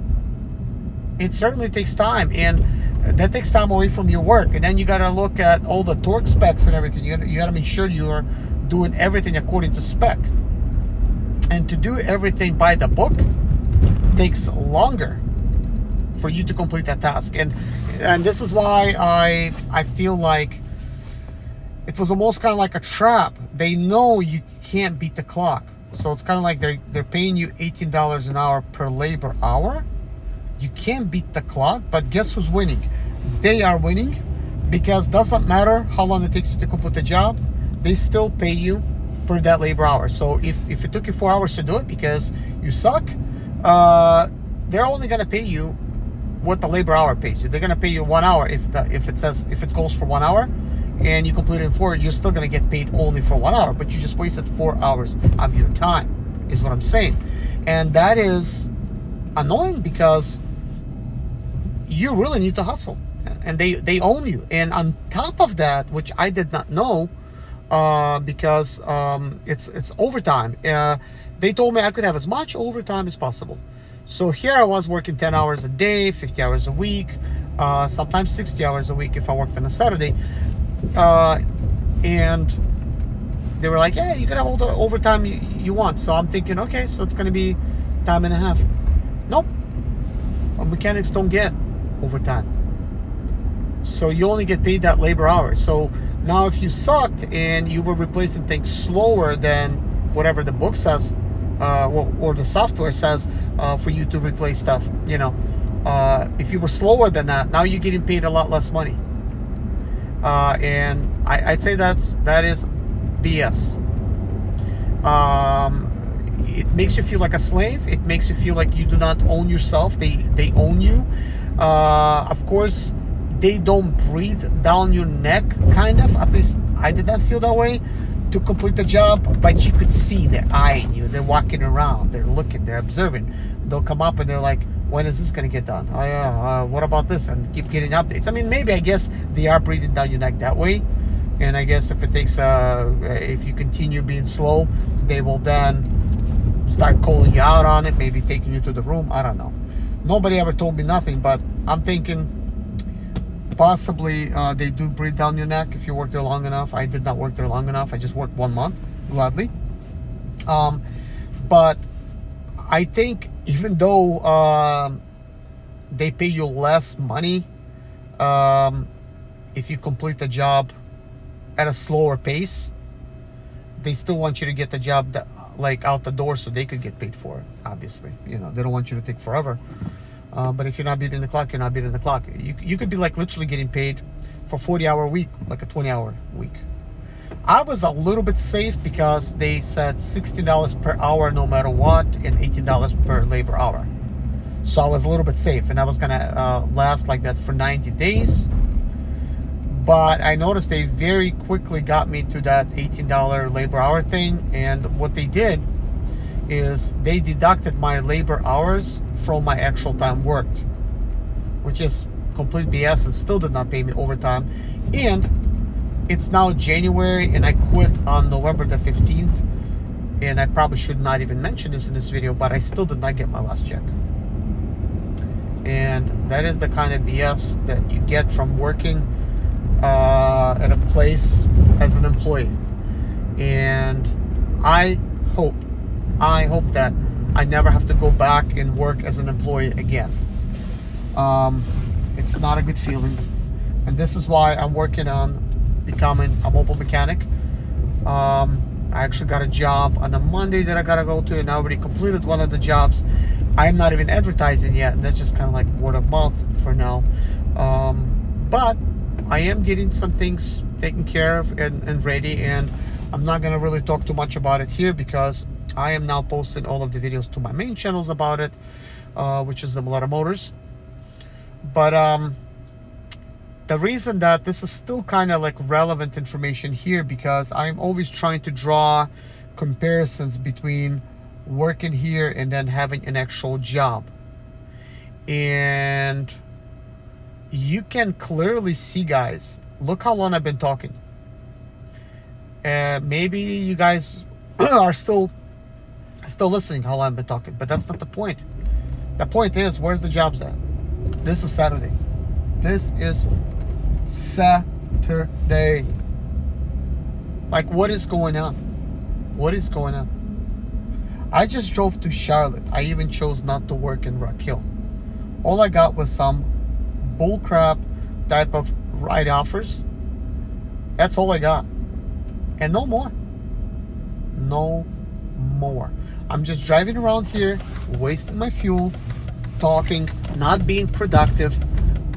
It certainly takes time, and that takes time away from your work. And then you got to look at all the torque specs and everything. You got to make sure you are doing everything according to spec. And to do everything by the book takes longer for you to complete that task. And this is why I feel like it was almost kind of like a trap. They know you can't beat the clock. So it's kind of like they're paying you $18 an hour per labor hour. You can't beat the clock, but guess who's winning? They are winning, because it doesn't matter how long it takes you to complete the job, they still pay you per that labor hour. So if it took you 4 hours to do it because you suck, they're only gonna pay you what the labor hour pays you. They're gonna pay you 1 hour if it calls for 1 hour and you complete it in 4, you're still gonna get paid only for 1 hour, but you just wasted 4 hours of your time, is what I'm saying. And that is annoying, because you really need to hustle, and they own you. And on top of that, which I did not know, because it's overtime. They told me I could have as much overtime as possible. So here I was working 10 hours a day, 50 hours a week, sometimes 60 hours a week if I worked on a Saturday. And they were like, yeah, you can have all the overtime you want. So I'm thinking, okay, so it's going to be time and a half. Nope. Mechanics don't get overtime. So you only get paid that labor hour. So now if you sucked and you were replacing things slower than whatever the book says or the software says for you to replace stuff. You know, if you were slower than that, now you're getting paid a lot less money. And I'd say that is BS. It makes you feel like a slave. It makes you feel like you do not own yourself. They own you. Of course, they don't breathe down your neck, kind of. At least I did not feel that way to complete the job, but you could see they're eyeing you. They're walking around. They're looking. They're observing. They'll come up and they're like, when is this going to get done? Oh, yeah, what about this? And keep getting updates. I mean, maybe, I guess, they are breathing down your neck that way. And I guess if it takes, if you continue being slow, they will then start calling you out on it, maybe taking you to the room. I don't know. Nobody ever told me nothing, but I'm thinking possibly they do breathe down your neck if you work there long enough. I did not work there long enough. I just worked 1 month, gladly. But I think even though they pay you less money if you complete the job at a slower pace, they still want you to get the job like out the door so they could get paid for it. Obviously, you know, they don't want you to take forever. But if you're not beating the clock, you're not beating the clock. You could be like literally getting paid for 40-hour week, like a 20-hour week. I was a little bit safe because they said $60 per hour no matter what, and $18 per labor hour. So I was a little bit safe, and I was gonna last like that for 90 days. But I noticed they very quickly got me to that $18 labor hour thing, and what they did is they deducted my labor hours from my actual time worked, which is complete BS, and still did not pay me overtime. And it's now January, and I quit on November the 15th, and I probably should not even mention this in this video, but I still did not get my last check. And that is the kind of BS that you get from working at a place as an employee. And I hope that I never have to go back and work as an employee again. It's not a good feeling, and this is why I'm working on becoming a mobile mechanic. I actually got a job on a Monday that I gotta go to, and I already completed one of the jobs. I'm not even advertising yet, and that's just kind of like word of mouth for now. But I am getting some things taken care of and ready, and I'm not gonna really talk too much about it here because I am now posting all of the videos to my main channels about it, which is the Mulatto Motors. But the reason that this is still kind of like relevant information here, because I'm always trying to draw comparisons between working here and then having an actual job. And you can clearly see, guys, look how long I've been talking. Maybe you guys are still listening how long I've been talking, but that's not the point. The point is, where's the jobs at? This is Saturday. This is Saturday. Like, what is going on? What is going on? I just drove to Charlotte. I even chose not to work in Rock Hill. All I got was some bullcrap type of ride offers. That's all I got. And no more. No more. I'm just driving around here, wasting my fuel, talking, not being productive.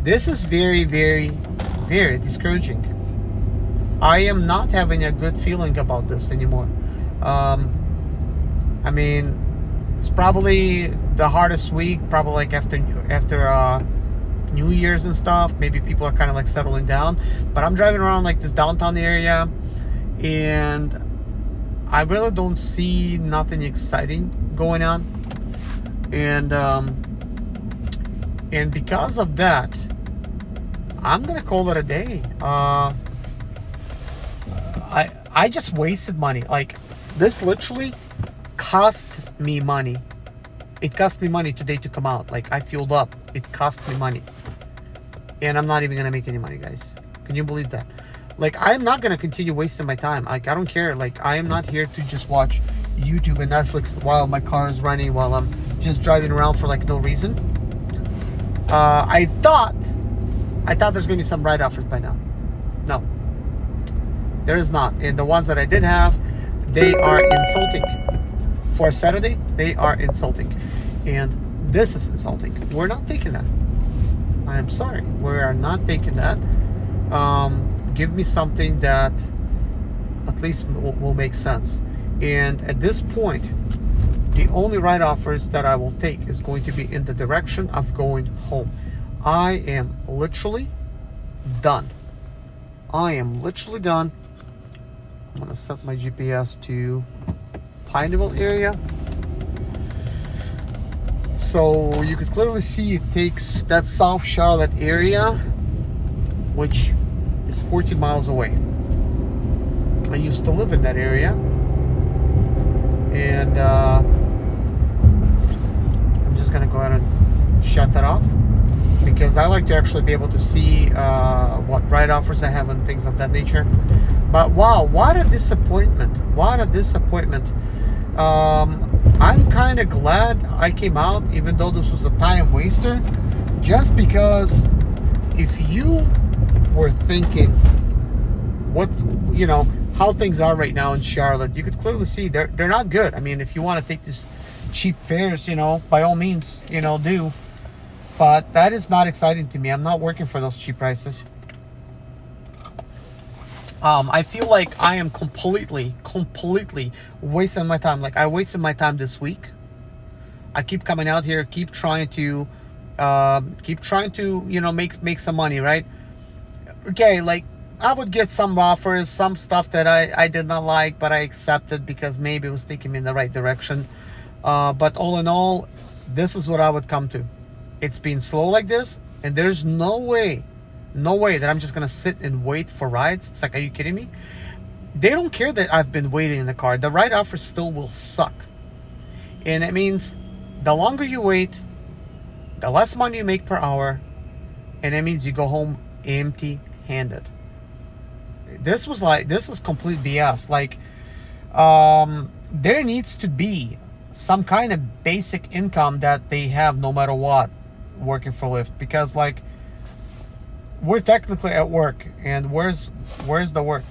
This is very, very, very discouraging. I am not having a good feeling about this anymore. I mean, it's probably the hardest week, probably like after New Year's and stuff. Maybe people are kind of like settling down, but I'm driving around like this downtown area, and I really don't see nothing exciting going on. And because of that, I'm gonna call it a day. I just wasted money. Like, this literally cost me money. It cost me money today to come out. Like, I fueled up. It cost me money. And I'm not even gonna make any money, guys. Can you believe that? Like, I'm not gonna continue wasting my time. Like, I don't care. Like, I am not here to just watch YouTube and Netflix while my car is running, while I'm just driving around for like no reason. I thought there's gonna be some ride offers by now. No, there is not. And the ones that I did have, they are insulting. for a Saturday, they are insulting. And this is insulting. We're not taking that. I am sorry. We are not taking that. Give me something that at least will make sense. And at this point, the only ride offers that I will take is going to be in the direction of going home. I am literally done. I am literally done. I'm gonna set my GPS to Pineville area. So you could clearly see it takes that South Charlotte area, which is 14 miles away. I used to live in that area, and I'm just gonna go ahead and shut that off, because I like to actually be able to see what ride offers I have and things of that nature. But wow, what a disappointment. What a disappointment. I'm kind of glad I came out, even though this was a time waster, just because if you were thinking what, you know, how things are right now in Charlotte, you could clearly see they're not good. I mean, if you want to take these cheap fares, you know, by all means, you know, do. But that is not exciting to me. I'm not working for those cheap prices. I feel like I am completely wasting my time. Like, I wasted my time this week. I keep coming out here, keep trying to, you know, make some money, right? Okay, like, I would get some offers, some stuff that I did not like, but I accepted because maybe it was taking me in the right direction. But all in all, this is what I would come to. It's been slow like this, and there's no way that I'm just gonna sit and wait for rides. It's like, are you kidding me? They don't care that I've been waiting in the car. The ride offers still will suck. And it means the longer you wait, the less money you make per hour, and it means you go home empty-handed. This is complete BS. Like, there needs to be some kind of basic income that they have no matter what working for Lyft, because like, we're technically at work, and where's the work?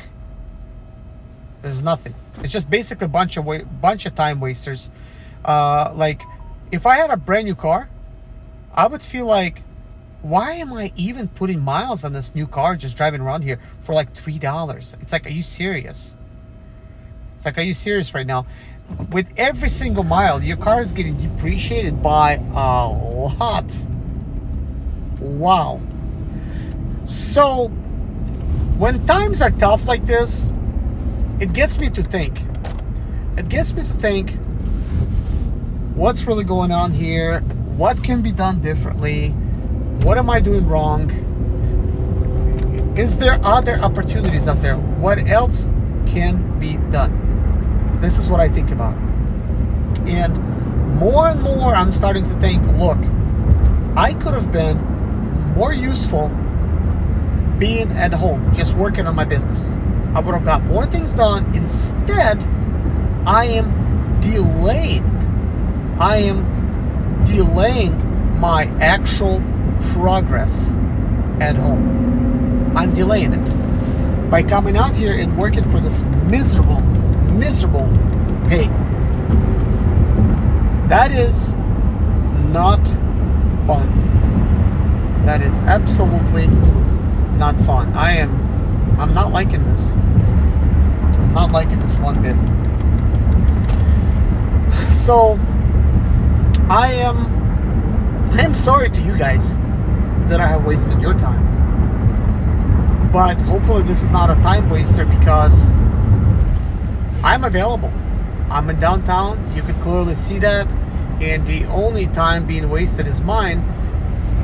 There's nothing. It's just basically a bunch of time wasters. Like, if I had a brand new car, I would feel like, why am I even putting miles on this new car just driving around here for like $3? It's like, are you serious? It's like, are you serious right now? With every single mile, your car is getting depreciated by a lot. Wow. So when times are tough like this, it gets me to think. What's really going on here? What can be done differently? What am I doing wrong? Is there other opportunities out there? What else can be done? This is what I think about. And more I'm starting to think, look, I could have been more useful being at home, just working on my business. I would have got more things done. Instead, I am delaying my actual progress at home. I'm delaying it by coming out here and working for this miserable pay. That is not fun. That is absolutely not fun. I'm not liking this. I'm not liking this one bit. So I am sorry to you guys that I have wasted your time. But hopefully this is not a time waster, because I'm available. I'm in downtown. You could clearly see that. And the only time being wasted is mine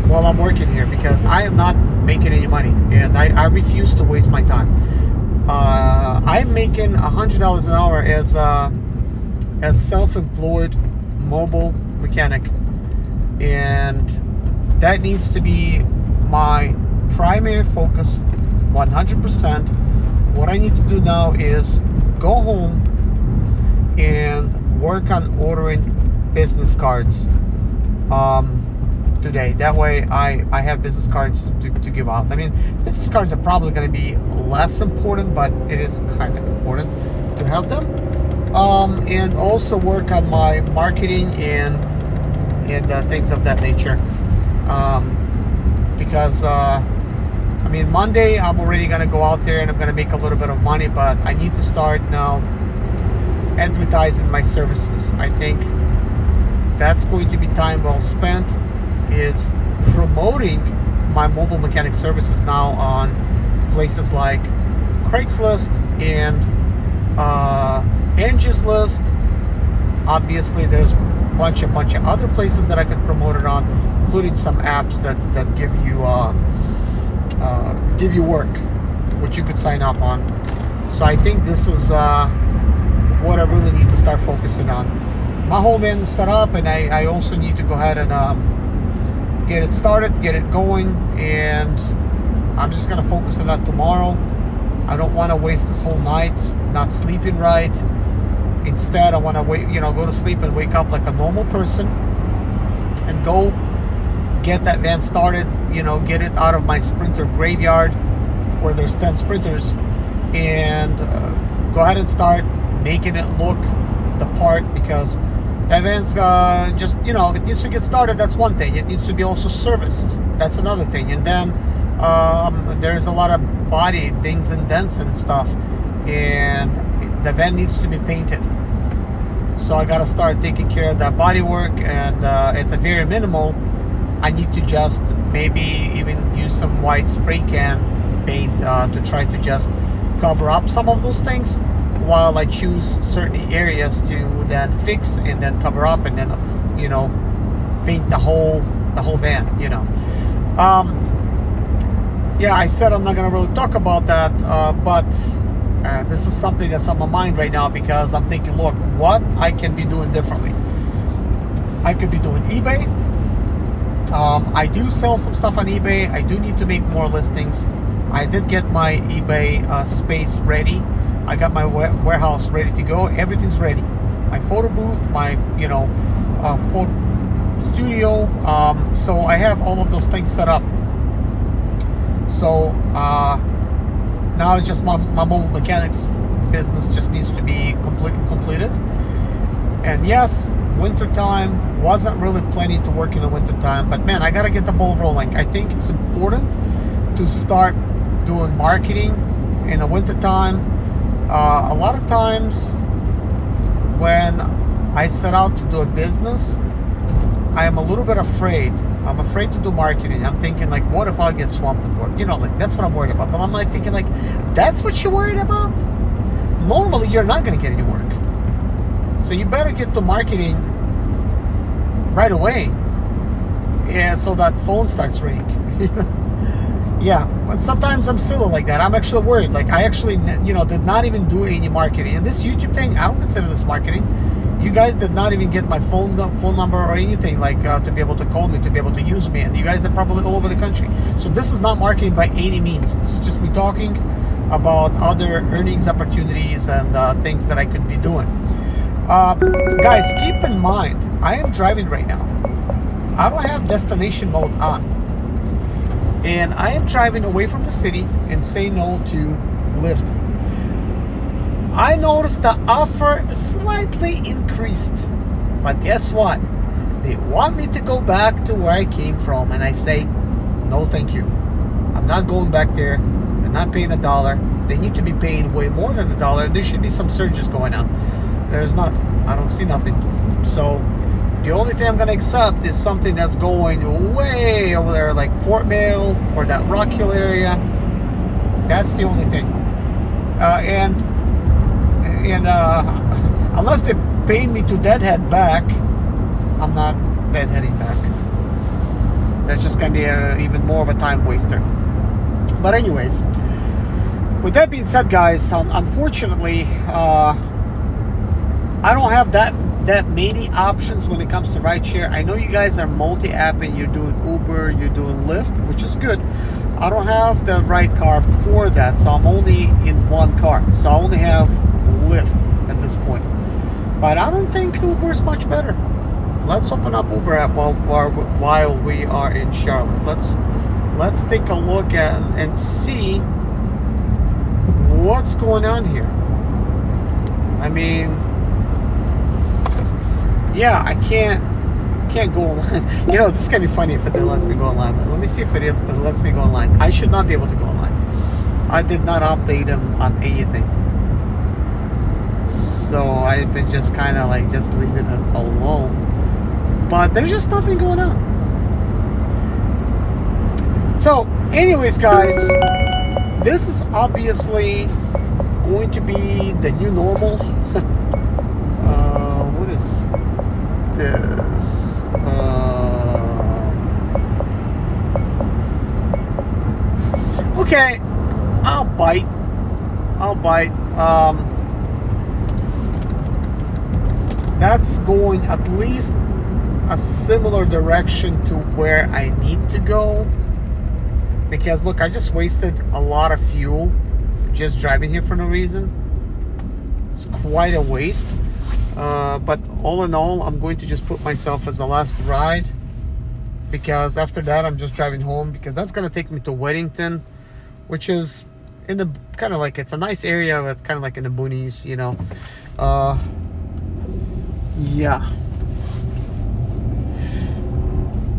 while I'm working here, because I am not making any money, and I refuse to waste my time. I'm making $100 an hour as self-employed mobile mechanic, and that needs to be my primary focus 100%. What I need to do now is go home and work on ordering business cards today. That way I have business cards to give out. I mean, business cards are probably going to be less important, but it is kind of important to have them. and also work on my marketing and things of that nature. Because I mean, Monday I'm already gonna go out there and I'm gonna make a little bit of money, but I need to start now advertising my services. I think that's going to be time well spent, is promoting my mobile mechanic services now on places like Craigslist and Angie's List. Obviously, there's a bunch of other places that I could promote it on, including some apps that give you work, which you could sign up on. So I think this is what I really need to start focusing on. My whole van is set up, and I also need to go ahead and get it started, get it going, and I'm just gonna focus on that tomorrow. I don't want to waste this whole night not sleeping right. Instead, I want to go to sleep and wake up like a normal person and go get that van started, get it out of my sprinter graveyard where there's 10 sprinters, and go ahead and start making it look the part, because that van's just, it needs to get started. That's one thing. It needs to be also serviced. That's another thing. And then there's a lot of body dings and dents and stuff, and the van needs to be painted. So I gotta start taking care of that body work, and at the very minimal, I need to just maybe even use some white spray can paint to try to just cover up some of those things, while I choose certain areas to then fix and then cover up, and then paint the whole van. Yeah, I said I'm not gonna really talk about that, but this is something that's on my mind right now, because I'm thinking, look, what I can be doing differently. I could be doing eBay. I do sell some stuff on eBay. I do need to make more listings. I did get my eBay space ready. I got my warehouse ready to go. Everything's ready. My photo booth, my photo studio. So I have all of those things set up. So now it's just my mobile mechanics business just needs to be completed. And yes, wintertime, wasn't really planning to work in the wintertime, but man, I gotta get the ball rolling. I think it's important to start doing marketing in the wintertime. A lot of times when I set out to do a business, I am a little bit afraid. I'm afraid to do marketing. I'm thinking, like, what if I get swamped at work? That's what I'm worried about. But I'm like thinking, like, that's what you're worried about? Normally, you're not going to get any work. So you better get to marketing right away. Yeah, so that phone starts ringing. Yeah, but sometimes I'm silly like that. I'm actually worried. Like, I actually, did not even do any marketing. And this YouTube thing, I don't consider this marketing. You guys did not even get my phone number or anything, like to be able to call me, to be able to use me, and you guys are probably all over the country. So this is not marketing by any means. This is just me talking about other earnings opportunities and things that I could be doing. Guys, keep in mind, I am driving right now. I don't have destination mode on, and I am driving away from the city and say no to Lyft. I noticed the offer slightly increased, but guess what? They want me to go back to where I came from, and I say, no thank you. I'm not going back there. They're not paying $1. They need to be paying way more than $1. There should be some surges going on. There's not. I don't see nothing. So the only thing I'm going to accept is something that's going way over there, like Fort Mill or that Rock Hill area. That's the only thing. And unless they pay me to deadhead back, I'm not deadheading back. That's just gonna be even more of a time waster. But anyways, with that being said, guys, unfortunately, I don't have that many options when it comes to rideshare. I know you guys are multi-app and you're doing Uber, you're doing Lyft, which is good. I don't have the right car for that, so I'm only in one car. So I only have Lyft at this point. But I don't think Uber is much better. Let's open up Uber app while we are in Charlotte. Let's take a look at and see what's going on here. I mean, yeah, I can't go online. You know, this is gonna be funny if it lets me go online. Let me see if it lets me go online. I should not be able to go online. I did not update them on anything, so I've been just kind of like just leaving it alone. But there's just nothing going on. So, anyways, guys, this is obviously going to be the new normal. What is this? Okay, I'll bite. That's going at least a similar direction to where I need to go. Because look, I just wasted a lot of fuel just driving here for no reason. It's quite a waste. But all in all, I'm going to just put myself as the last ride, because after that I'm just driving home, because that's gonna take me to Weddington, which is in the kind of like, it's a nice area, but kind of like in the boonies, you know. Yeah.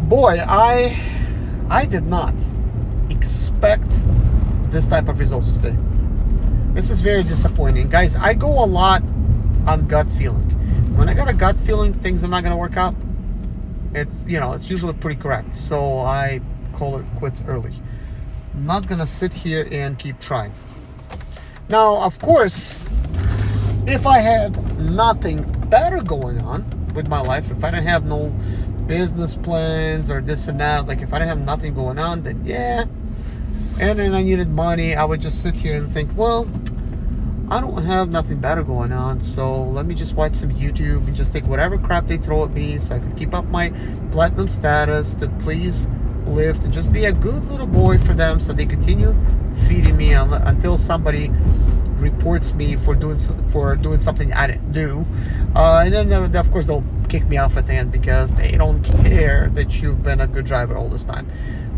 Boy, I did not expect this type of results today. This is very disappointing, guys. I go a lot on gut feeling. When I got a gut feeling things are not going to work out, it's, you know, it's usually pretty correct, so I call it quits early. I'm not going to sit here and keep trying. Now, of course, if I had nothing better going on with my life, if I didn't have no business plans or this and that, like if I didn't have nothing going on, then yeah, and then I needed money, I would just sit here and think, well, I don't have nothing better going on, so let me just watch some YouTube and just take whatever crap they throw at me so I can keep up my platinum status to please Lyft and just be a good little boy for them, so they continue feeding me until somebody reports me for doing something I didn't do, and then of course they'll kick me off at the end, because they don't care that you've been a good driver all this time.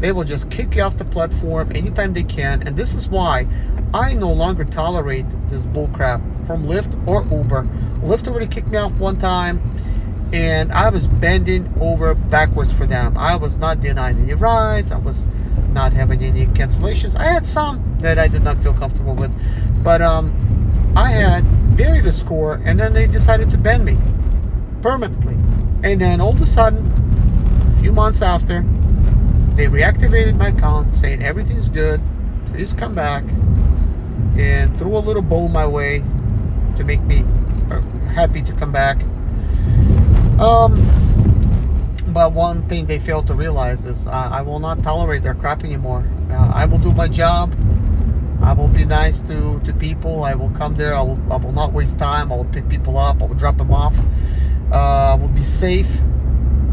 They will just kick you off the platform anytime they can, and this is why I no longer tolerate this bullcrap from Lyft or Uber. Lyft already kicked me off one time, and I was bending over backwards for them. I was not denying any rides. I was not having any cancellations. I had some that I did not feel comfortable with, but I had very good score, and then they decided to ban me permanently. And then all of a sudden, a few months after, they reactivated my account, saying everything's good, please come back, and threw a little bow my way to make me happy to come back. But one thing they failed to realize is I will not tolerate their crap anymore. I will do my job. I will be nice to people. I will come there. I will not waste time. I will pick people up. I will drop them off. I will be safe,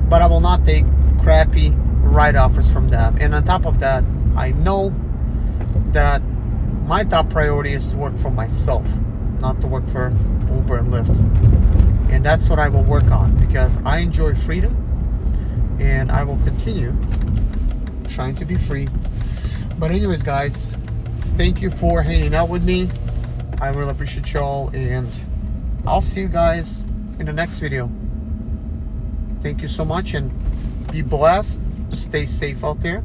but I will not take crappy ride offers from them. And on top of that, I know that my top priority is to work for myself, not to work for Uber and Lyft. And that's what I will work on, because I enjoy freedom, and I will continue trying to be free. But anyways, guys, thank you for hanging out with me. I really appreciate y'all, and I'll see you guys in the next video. Thank you so much, and be blessed. Stay safe out there.